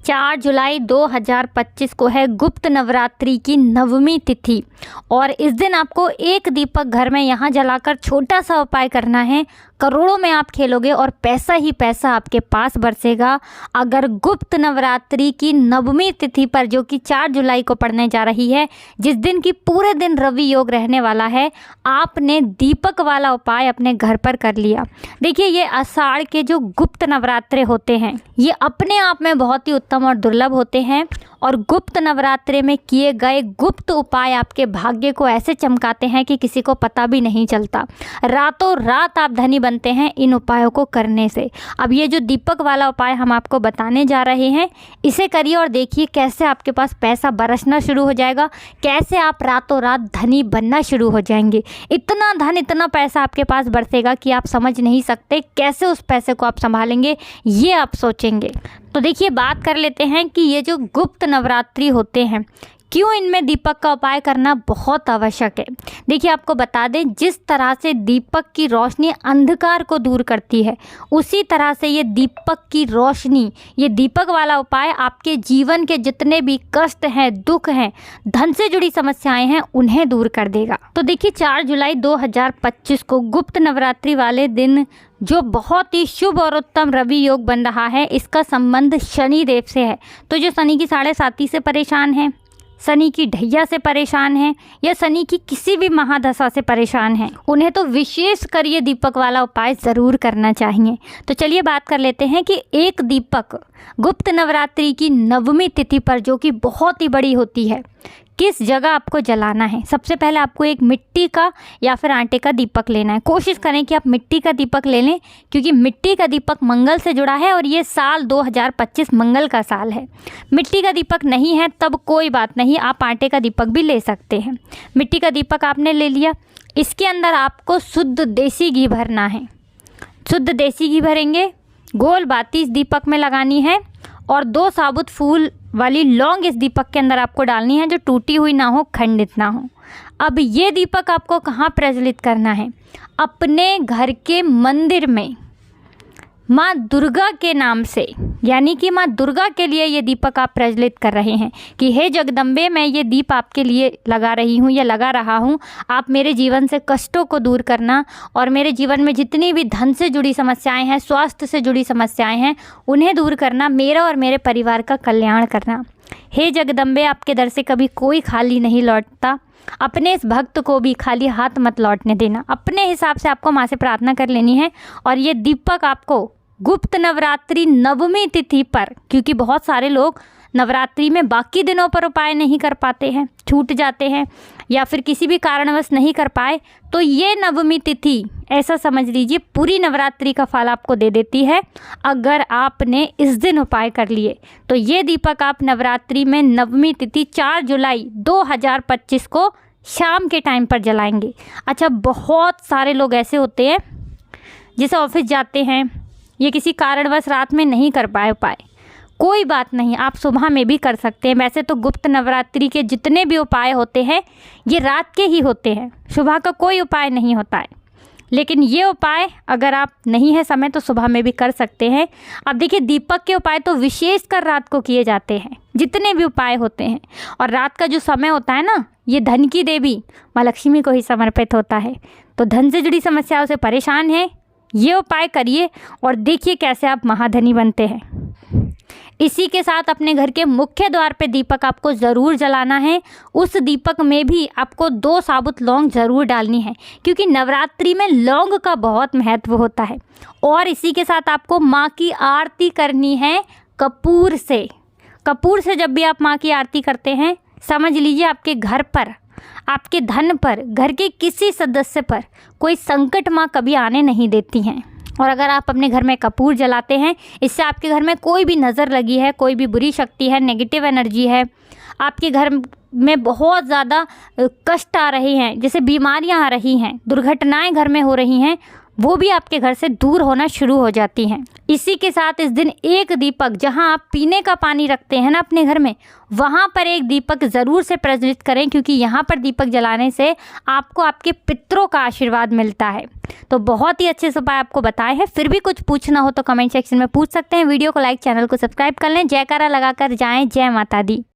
4 जुलाई 2025 को है गुप्त नवरात्रि की नवमी तिथि और इस दिन आपको एक दीपक घर में यहाँ जलाकर छोटा सा उपाय करना है। करोड़ों में आप खेलोगे और पैसा ही पैसा आपके पास बरसेगा। अगर गुप्त नवरात्रि की नवमी तिथि पर, जो कि 4 जुलाई को पड़ने जा रही है, जिस दिन की पूरे दिन रवि योग रहने वाला है, आपने दीपक वाला उपाय अपने घर पर कर लिया। देखिए, ये आषाढ़ के जो गुप्त नवरात्रे होते हैं, ये अपने आप में बहुत ही उत्तम और दुर्लभ होते हैं और गुप्त नवरात्रे में किए गए गुप्त उपाय आपके भाग्य को ऐसे चमकाते हैं कि किसी को पता भी नहीं चलता। रातों रात आप धनी बनते हैं इन उपायों को करने से। अब ये जो दीपक वाला उपाय हम आपको बताने जा रहे हैं, इसे करिए और देखिए कैसे आपके पास पैसा बरसना शुरू हो जाएगा, कैसे आप रातों रात धनी बनना शुरू हो जाएंगे। इतना धन, इतना पैसा आपके पास बरसेगा कि आप समझ नहीं सकते कैसे उस पैसे को आप संभालेंगे, ये आप सोचेंगे। तो देखिए, बात कर लेते हैं कि ये जो गुप्त नवरात्रि होते हैं, क्यों इनमें दीपक का उपाय करना बहुत आवश्यक है। देखिए, आपको बता दें, जिस तरह से दीपक की रोशनी अंधकार को दूर करती है, उसी तरह से ये दीपक की रोशनी, ये दीपक वाला उपाय आपके जीवन के जितने भी कष्ट हैं, दुख हैं, धन से जुड़ी समस्याएं हैं, उन्हें दूर कर देगा। तो देखिए, 4 जुलाई 2025 को गुप्त नवरात्रि वाले दिन जो बहुत ही शुभ और उत्तम रवि योग बन रहा है, इसका संबंध शनि देव से है। तो जो शनि की 7.5 से परेशान हैं, शनि की ढैया से परेशान हैं या शनि की किसी भी महादशा से परेशान हैं, उन्हें तो विशेष कर ये दीपक वाला उपाय ज़रूर करना चाहिए। तो चलिए बात कर लेते हैं कि एक दीपक गुप्त नवरात्रि की नवमी तिथि पर, जो कि बहुत ही बड़ी होती है, किस जगह आपको जलाना है। सबसे पहले आपको एक मिट्टी का या फिर आटे का दीपक लेना है। कोशिश करें कि आप मिट्टी का दीपक ले लें, क्योंकि मिट्टी का दीपक मंगल से जुड़ा है और ये साल 2025 मंगल का साल है। मिट्टी का दीपक नहीं है तब कोई बात नहीं, आप आटे का दीपक भी ले सकते हैं। मिट्टी का दीपक आपने ले लिया, इसके अंदर आपको शुद्ध देसी घी भरना है। शुद्ध देसी घी भरेंगे, गोल बाती इस दीपक में लगानी है और 2 साबुत फूल वाली लौंग इस दीपक के अंदर आपको डालनी है, जो टूटी हुई ना हो, खंडित ना हो। अब ये दीपक आपको कहाँ प्रज्वलित करना है? अपने घर के मंदिर में माँ दुर्गा के नाम से, यानी कि माँ दुर्गा के लिए ये दीपक आप प्रज्वलित कर रहे हैं कि हे जगदम्बे, मैं ये दीप आपके लिए लगा रही हूँ या लगा रहा हूँ। आप मेरे जीवन से कष्टों को दूर करना और मेरे जीवन में जितनी भी धन से जुड़ी समस्याएं हैं, स्वास्थ्य से जुड़ी समस्याएं हैं, उन्हें दूर करना, मेरा और मेरे परिवार का कल्याण करना। हे जगदम्बे, आपके दर से कभी कोई खाली नहीं लौटता। अपने इस भक्त को भी खाली हाथ मत लौटने देना। अपने हिसाब से आपको माँ से प्रार्थना कर लेनी है और ये दीपक आपको गुप्त नवरात्रि नवमी तिथि पर, क्योंकि बहुत सारे लोग नवरात्रि में बाकी दिनों पर उपाय नहीं कर पाते हैं, छूट जाते हैं या फिर किसी भी कारणवश नहीं कर पाए, तो ये नवमी तिथि ऐसा समझ लीजिए पूरी नवरात्रि का फल आपको दे देती है। अगर आपने इस दिन उपाय कर लिए तो ये दीपक आप नवरात्रि में नवमी तिथि 4 जुलाई 2025 को शाम के टाइम पर जलाएंगे। अच्छा, बहुत सारे लोग ऐसे होते हैं जैसे ऑफिस जाते हैं, ये किसी कारणवश रात में नहीं कर पाए उपाय, कोई बात नहीं, आप सुबह में भी कर सकते हैं। वैसे तो गुप्त नवरात्रि के जितने भी उपाय होते हैं ये रात के ही होते हैं, सुबह का कोई उपाय नहीं होता है, लेकिन ये उपाय अगर आप नहीं है समय तो सुबह में भी कर सकते हैं। अब देखिए, दीपक के उपाय तो विशेषकर रात को किए जाते हैं, जितने भी उपाय होते हैं, और रात का जो समय होता है ना, ये धन की देवी माँ लक्ष्मी को ही समर्पित होता है। तो धन से जुड़ी समस्याओं से परेशान हैं, ये उपाय करिए और देखिए कैसे आप महाधनी बनते हैं। इसी के साथ अपने घर के मुख्य द्वार पे दीपक आपको ज़रूर जलाना है। उस दीपक में भी आपको 2 साबुत लौंग ज़रूर डालनी है, क्योंकि नवरात्रि में लौंग का बहुत महत्व होता है। और इसी के साथ आपको माँ की आरती करनी है कपूर से। कपूर से जब भी आप माँ की आरती करते हैं, समझ लीजिए आपके घर पर, आपके धन पर, घर के किसी सदस्य पर कोई संकट माँ कभी आने नहीं देती हैं। और अगर आप अपने घर में कपूर जलाते हैं, इससे आपके घर में कोई भी नज़र लगी है, कोई भी बुरी शक्ति है, नेगेटिव एनर्जी है, आपके घर में बहुत ज़्यादा कष्ट आ रहे हैं, जैसे बीमारियां आ रही हैं, दुर्घटनाएं घर में हो रही हैं, वो भी आपके घर से दूर होना शुरू हो जाती हैं। इसी के साथ इस दिन एक दीपक, जहां आप पीने का पानी रखते हैं ना अपने घर में, वहां पर एक दीपक ज़रूर से प्रज्वलित करें, क्योंकि यहाँ पर दीपक जलाने से आपको आपके पितरों का आशीर्वाद मिलता है। तो बहुत ही अच्छे से उपाय आपको बताए हैं। फिर भी कुछ पूछना हो तो कमेंट सेक्शन में पूछ सकते हैं। वीडियो को लाइक, चैनल को सब्सक्राइब कर लें। जयकारा लगाकर जाएं। जय माता दी।